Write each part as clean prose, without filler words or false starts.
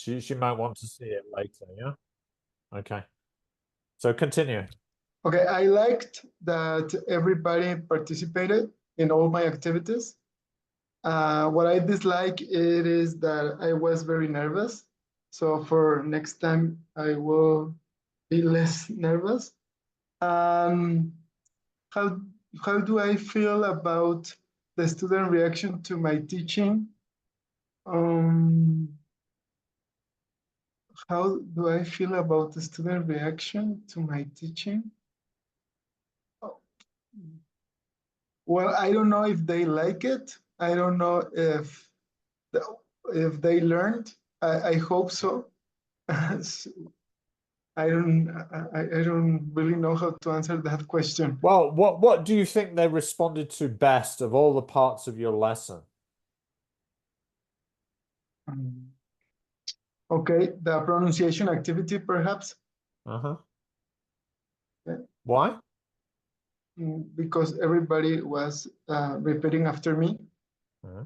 She might want to see it later, yeah? Okay. So continue. Okay, I liked that everybody participated in all my activities. What I dislike it is that I was very nervous. So for next time, I will be less nervous. Um, how how do I feel about the student reaction to my teaching? How do I feel about the student reaction to my teaching? Oh, well, I don't know if they like it. I don't know if they learned. I hope so. I don't really know how to answer that question. Well, what do you think they responded to best of all the parts of your lesson? Okay, the pronunciation activity, perhaps. Uh-huh. Yeah. Why? Because everybody was repeating after me. Uh-huh.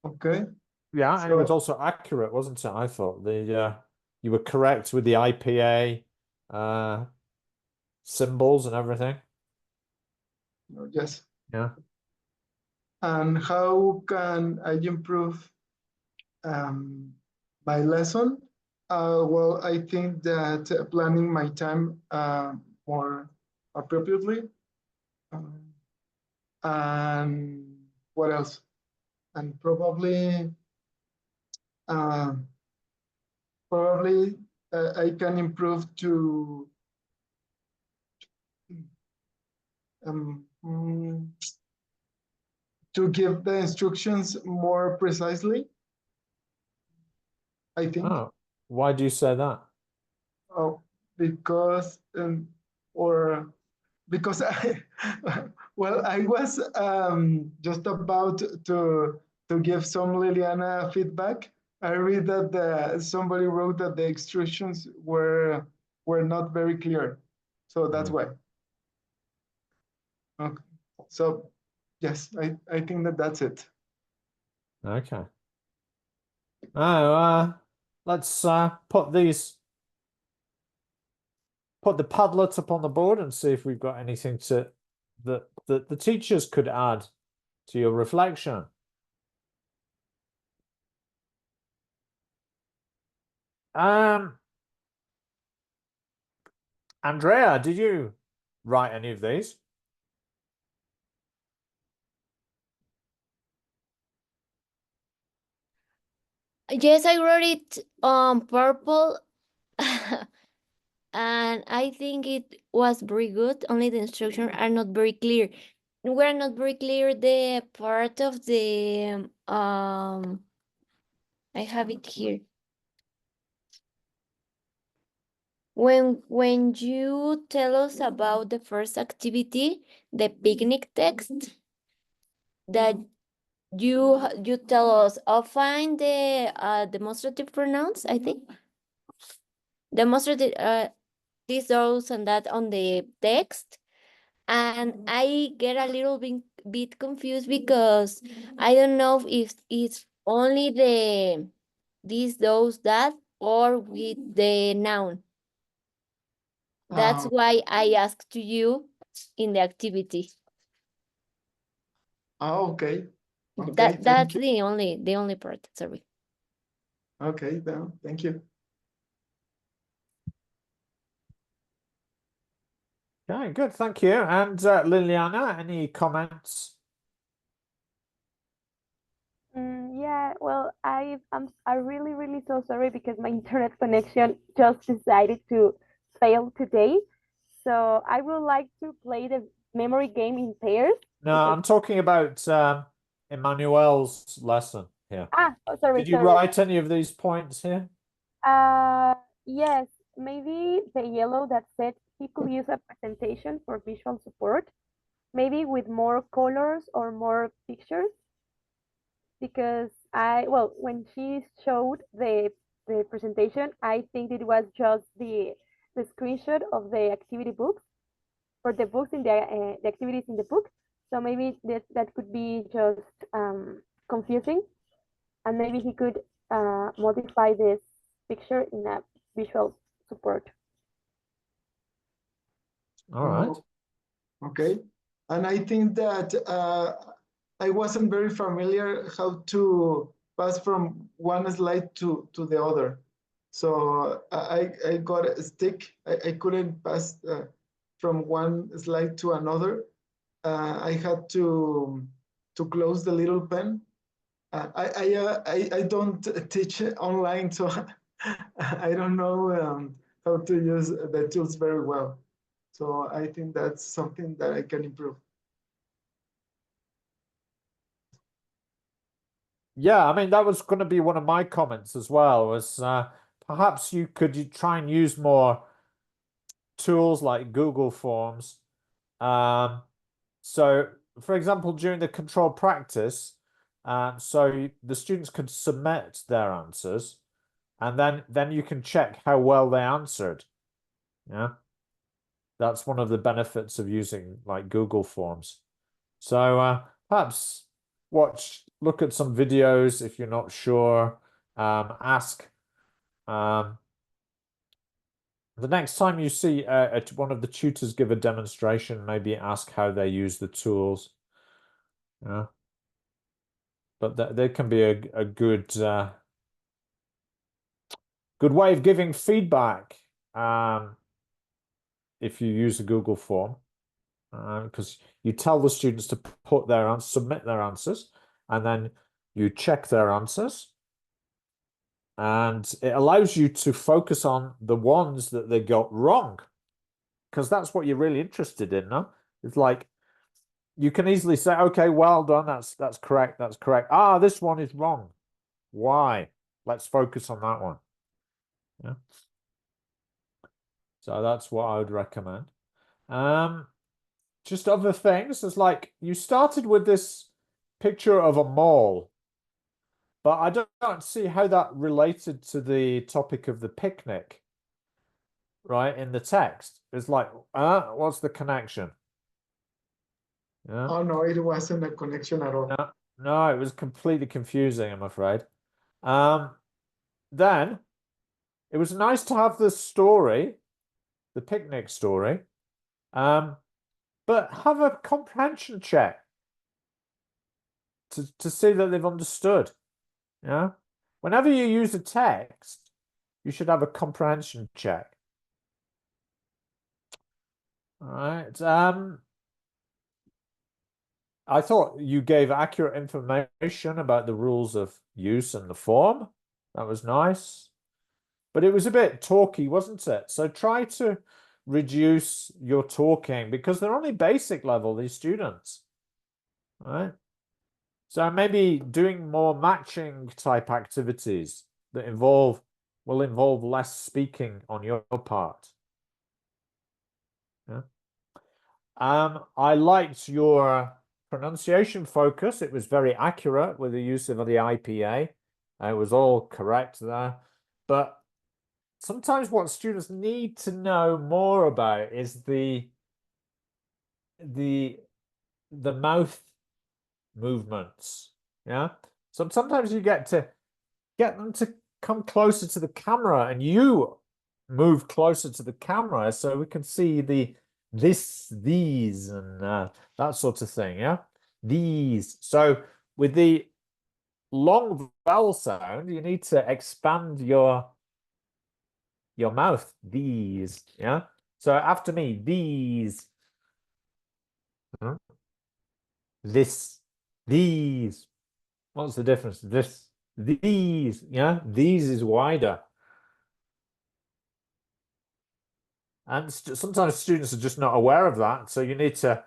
Okay. Yeah, and it was So also accurate, wasn't it? I thought you were correct with the IPA symbols and everything. yes. Yeah. And how can I improve my lesson? Well, I think that planning my time more appropriately. And what else? And uh, probably I can improve um, mm, to give the instructions more precisely, I think. Oh, why do you say that? Oh, because or because I well, I was just about to give some Liliana feedback. I read that somebody wrote that the instructions were not very clear, so that's why. Okay. So yes, I think that that's it. Okay. Oh, let's put the Padlet up on the board and see if we've got anything that the teachers could add to your reflection. Andrea, did you write any of these? Yes, I wrote it on purple. And I think it was very good. Only the instructions are not very clear. We're not very clear the part of the I have it here. When you tell us about the first activity, the picnic text, that you tell us, I'll find the demonstrative pronouns, I think. Demonstrative this, those, and that on the text. And I get a little bit confused because I don't know if it's only the this, those, that, or with the noun. That's why I asked to you in the activity. Oh, okay. Okay, that's the only part. Sorry. Okay, then thank you. Okay, good, thank you. And Liliana, any comments? Yeah, well, I'm really so sorry because my internet connection just decided to fail today. So I would like to play the memory game in pairs. No, I'm talking about Emmanuel's lesson here. Sorry, Did you write any of these points here? Yes, maybe the yellow that said he could use a presentation for visual support, maybe with more colors or more pictures. Because when she showed the presentation, I think it was just the screenshot of the activity books for the books in the activities in the book. So maybe that could be just confusing, and maybe he could modify this picture in a visual support. All right. Okay. And I think that I wasn't very familiar how to pass from one slide to the other. So I got a stick. I couldn't pass from one slide to another. I had to close the little pen. I don't teach online, so I don't know how to use the tools very well. So I think that's something that I can improve. Yeah, I mean, that was going to be one of my comments as well, was perhaps you try and use more tools like Google Forms. So, for example, during the control practice, so the students could submit their answers, and then you can check how well they answered. Yeah, that's one of the benefits of using like Google Forms. So perhaps look at some videos if you're not sure. Ask. The next time you see one of the tutors give a demonstration, maybe ask how they use the tools. Yeah. But they can be a good good way of giving feedback if you use a Google form, because you tell the students to submit their answers, and then you check their answers, and it allows you to focus on the ones that they got wrong, because that's what you're really interested in, no? It's like you can easily say, okay, well done, that's correct, that's correct. Ah, this one is wrong. Why? Let's focus on that one. Yeah. So that's what I would recommend. Just other things, it's like you started with this picture of a mall, but I don't see how that related to the topic of the picnic, right? In the text. It's like, what's the connection? Yeah. Oh no, it wasn't a connection at all. No, it was completely confusing, I'm afraid. Then it was nice to have the story, the picnic story, but have a comprehension check to see that they've understood. Yeah. Whenever you use a text, you should have a comprehension check. All right. I thought you gave accurate information about the rules of use and the form. That was nice. But it was a bit talky, wasn't it? So try to reduce your talking, because they're only basic level, these students. Right? So maybe doing more matching type activities that will involve less speaking on your part. Yeah. I liked your pronunciation focus. It was very accurate with the use of the IPA. It was all correct there. But sometimes what students need to know more about is the mouth movements. Yeah. So sometimes you get them to come closer to the camera, and you move closer to the camera so we can see these, and that sort of thing. Yeah. These. So with the long vowel sound, you need to expand your mouth. These. Yeah. So after me, these. This, these. What's the difference? This, these. Yeah. These is wider. And sometimes students are just not aware of that. So you need to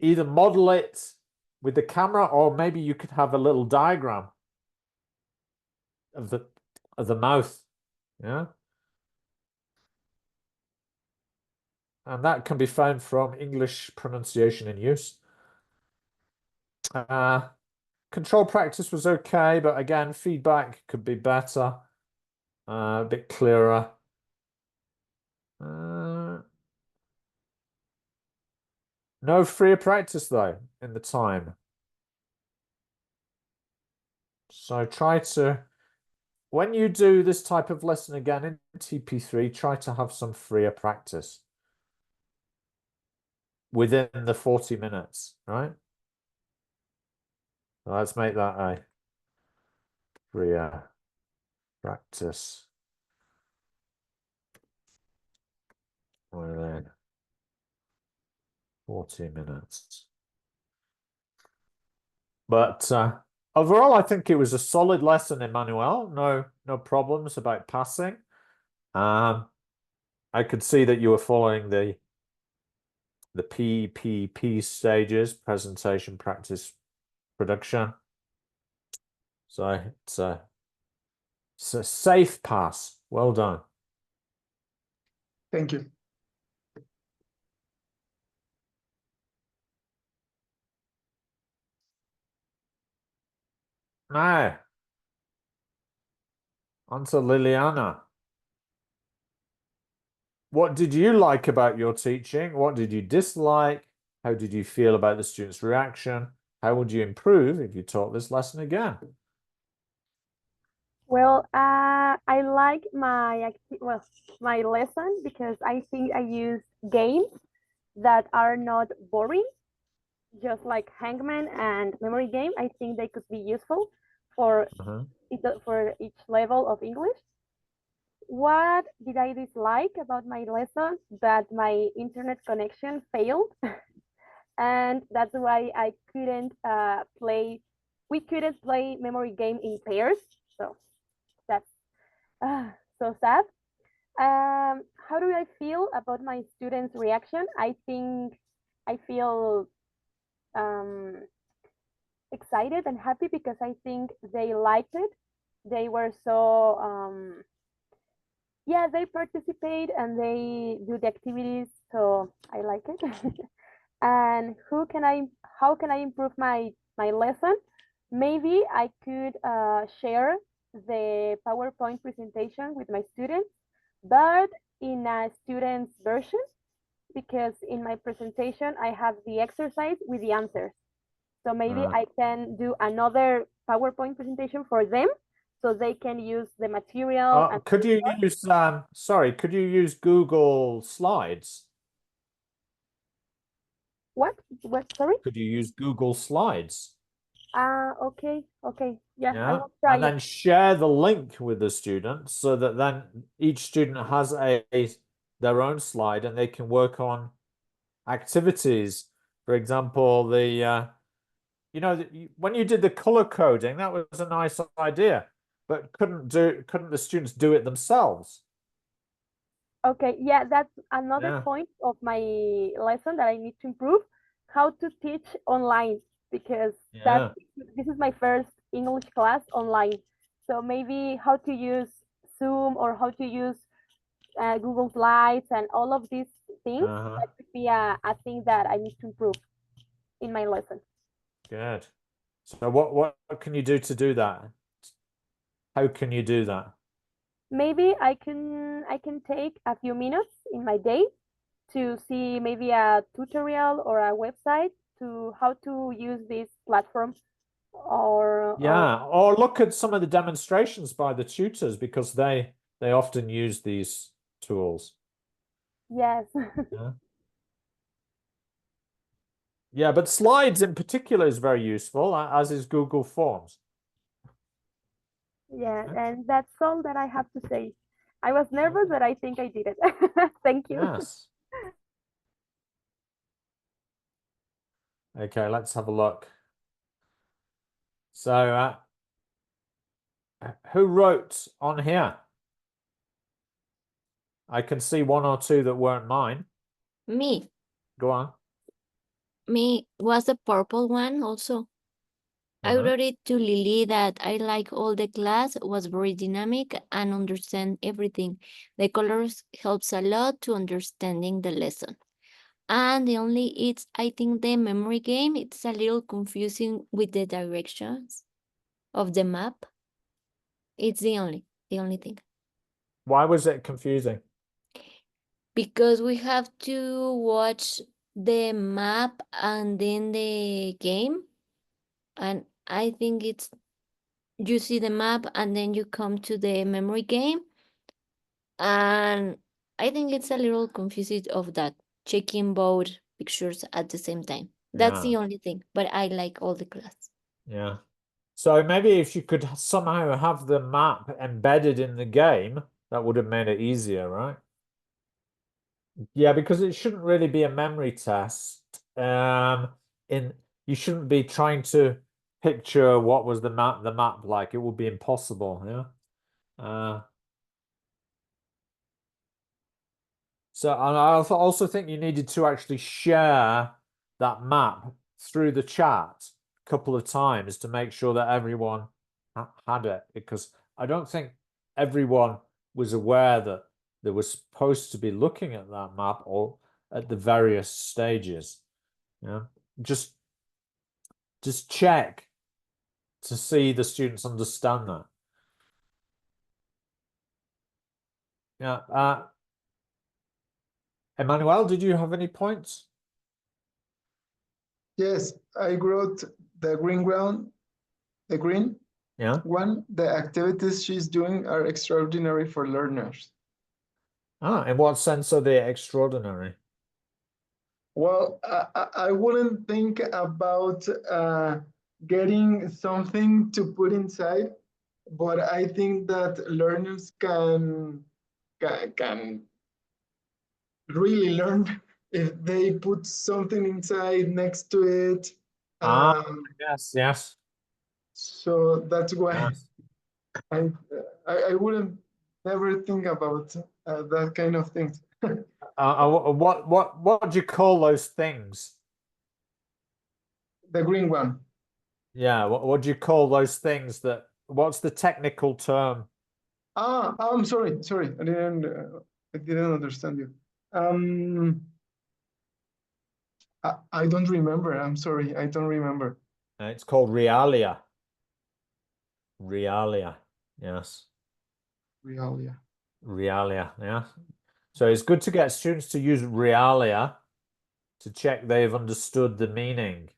either model it with the camera, or maybe you could have a little diagram of the mouth. Yeah. And that can be found from English pronunciation in use. Control practice was okay, but again, feedback could be better, a bit clearer. No freer practice though in the time. So try to, when you do this type of lesson again in TP3, try to have some freer practice within the 40 minutes, right? So let's make that a freer practice within 40 minutes. But overall, I think it was a solid lesson, Emmanuel. No problems about passing. I could see that you were following the PPP stages, presentation, practice, production. So it's a safe pass. Well done. Thank you. Now, on to Liliana. What did you like about your teaching? What did you dislike? How did you feel about the students' reaction? How would you improve if you taught this lesson again? Well, I like my lesson because I think I use games that are not boring, just like Hangman and Memory Game. I think they could be useful for for each level of English. What did I dislike about my lesson? That my internet connection failed, and that's why I couldn't play. We couldn't play Memory Game in pairs, so that's so sad. How do I feel about my students' reaction? I think I feel um, excited and happy because I think they liked it. They were so yeah, they participate and they do the activities, so I like it. And how can I improve my lesson? Maybe I could share the PowerPoint presentation with my students, but in a student's version, because in my presentation I have the exercise with the answers. So maybe I can do another PowerPoint presentation for them so they can use the material and could you use sorry, could you use Google Slides? what? Sorry? Could you use Google Slides? Okay, okay. Yeah, I Yeah, will try and it. then share the link with the students so that then each student has their own slide and they can work on activities. For example, when you did the color coding, that was a nice idea, but couldn't the students do it themselves? Okay, yeah, that's another Yeah, point of my lesson that I need to improve, how to teach online, because that yeah, this is my first English class online. So maybe how to use Zoom or how to use Google Slides and all of these things, uh-huh. that could be a thing that I need to improve in my lesson. Good. So what can you do to do that? How can you do that? Maybe I can take a few minutes in my day to see maybe a tutorial or a website to how to use this platform or Yeah, or look at some of the demonstrations by the tutors because they often use these tools. yes. Yeah. Yeah, but slides in particular is very useful, as is Google Forms. Yeah, Yeah. and that's all that I have to say. I was nervous, Okay. but I think I did it. Thank you. Yes. Okay, let's have a look. So, who wrote on here? I can see one or two that weren't mine. Me. Go on. Me was the purple one also. I Uh-huh. wrote it to Lily that I like all the class, was very dynamic and understand everything. The colors helps a lot to understanding the lesson. And the only it's I think the memory game, it's a little confusing with the directions of the map. It's the only thing. Why was it confusing? Because we have to watch the map and then the game. And I think it's you see the map and then you come to the memory game. And I think it's a little confusing of that, checking both pictures at the same time. That's Yeah. the only thing, but I like all the class. Yeah. So maybe if you could somehow have the map embedded in the game, that would have made it easier, right? Yeah, because it shouldn't really be a memory test. In you shouldn't be trying to picture what was the map like. It would be impossible, yeah. So and I also think you needed to actually share that map through the chat a couple of times to make sure that everyone had it, because I don't think everyone was aware that they were supposed to be looking at that map or at the various stages. Yeah, just check to see the students understand that. Yeah. Emmanuel, did you have any points? Yes, I wrote the green Yeah. one. The activities she's doing are extraordinary for learners. In what sense are they extraordinary? Well, I wouldn't think about getting something to put inside, but I think that learners can really learn if they put something inside next to it. Ah, Um, yes. so that's why Yes. I, I wouldn't never think about that kind of things. What do you call those things? The green one. Yeah, what do you call those things what's the technical term? I'm sorry. I didn't understand you. Um, I don't remember. I'm sorry. I don't remember. It's called realia. Realia. Yes. Realia. Realia. Yeah. So it's good to get students to use realia to check they've understood the meaning.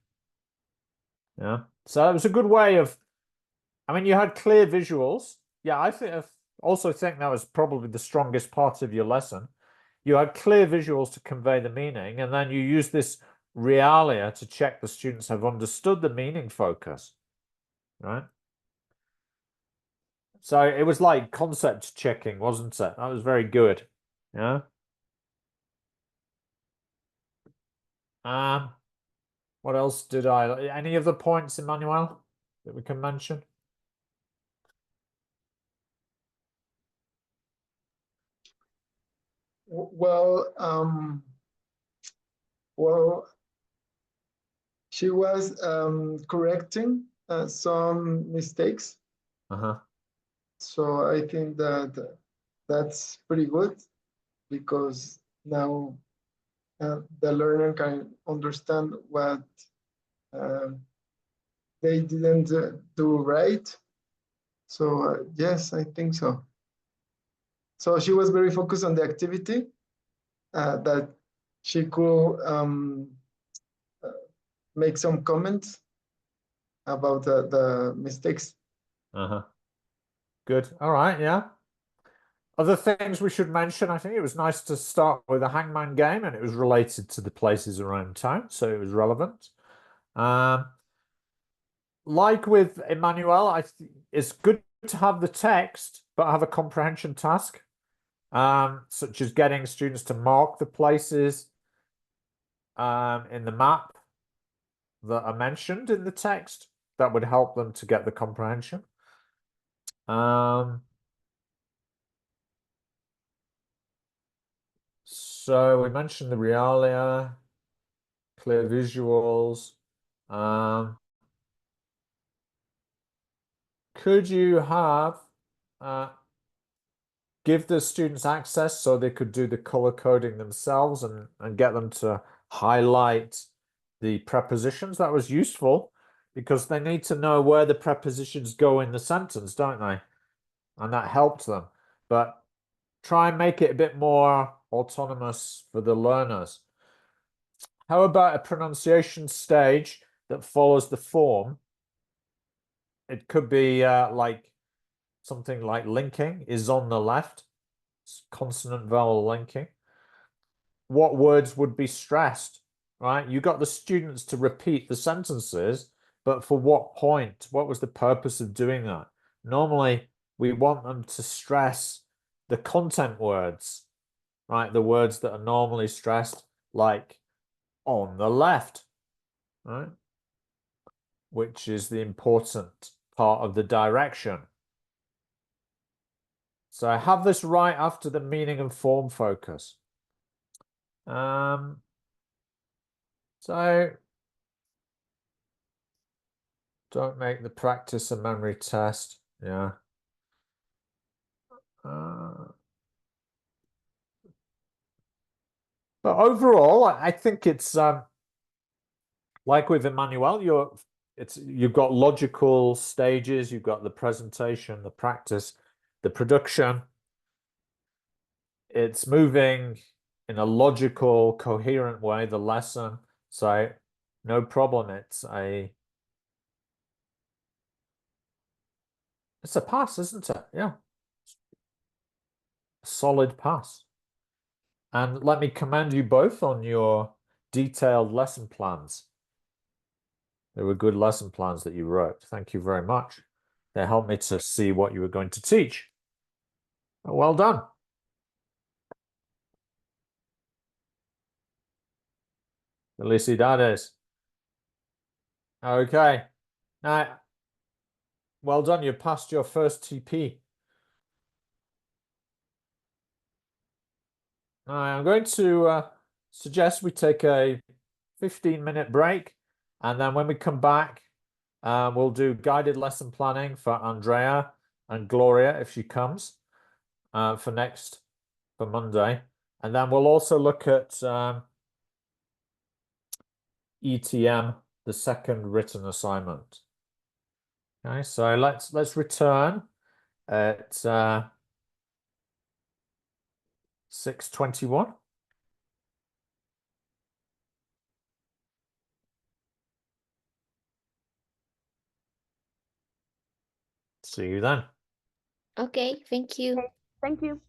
Yeah. So it was a good way of, I mean, you had clear visuals. Yeah, I also think that was probably the strongest part of your lesson. You had clear visuals to convey the meaning, and then you use this realia to check the students have understood the meaning focus, right? So it was like concept checking, wasn't it? That was very good. Yeah. Um, what else did any other points, Emmanuel, that we can mention? Well, well, she was correcting some mistakes. Uh-huh. So I think that that's pretty good because now the learner can understand what uh, they didn't do right. So yes, I think so. So she was very focused on the activity that she could uh, make some comments about the mistakes. Uh-huh. Good. All right, yeah. Other things we should mention, I think it was nice to start with a hangman game, and it was related to the places around town, so it was relevant. Like with Emmanuel, it's good to have the text, but have a comprehension task, such as getting students to mark the places in the map that are mentioned in the text. That would help them to get the comprehension. So we mentioned the realia, clear visuals. Could you have give the students access so they could do the color coding themselves and get them to highlight the prepositions? That was useful because they need to know where the prepositions go in the sentence, don't they? And that helped them. But try and make it a bit more autonomous for the learners. How about a pronunciation stage that follows the form it could be like something like linking is on the left, consonant vowel linking. What words would be stressed, right? You got the students to repeat the sentences, but for what point? What was the purpose of doing that? Normally, we want them to stress the content words, right? The words that are normally stressed, like on the left, right? Which is the important part of the direction. So I have this right after the meaning and form focus. So don't make the practice a memory test. Yeah. But overall, I think it's like with Emmanuel, you've got logical stages, you've got the presentation, the practice, the production. It's moving in a logical, coherent way, the lesson. So no problem. It's a pass, isn't it? Yeah. A solid pass. And let me commend you both on your detailed lesson plans. They were good lesson plans that you wrote. Thank you very much. They helped me to see what you were going to teach. Well done. Felicidades. Okay. Now, well done. You passed your first TP. Now, I'm going to suggest we take a 15-minute break. And then when we come back, we'll do guided lesson planning for Andrea and Gloria if she comes for Monday. And then we'll also look at ETM, the second written assignment. Okay, so let's return at 6:21. See you then. Okay, thank you. Thank you.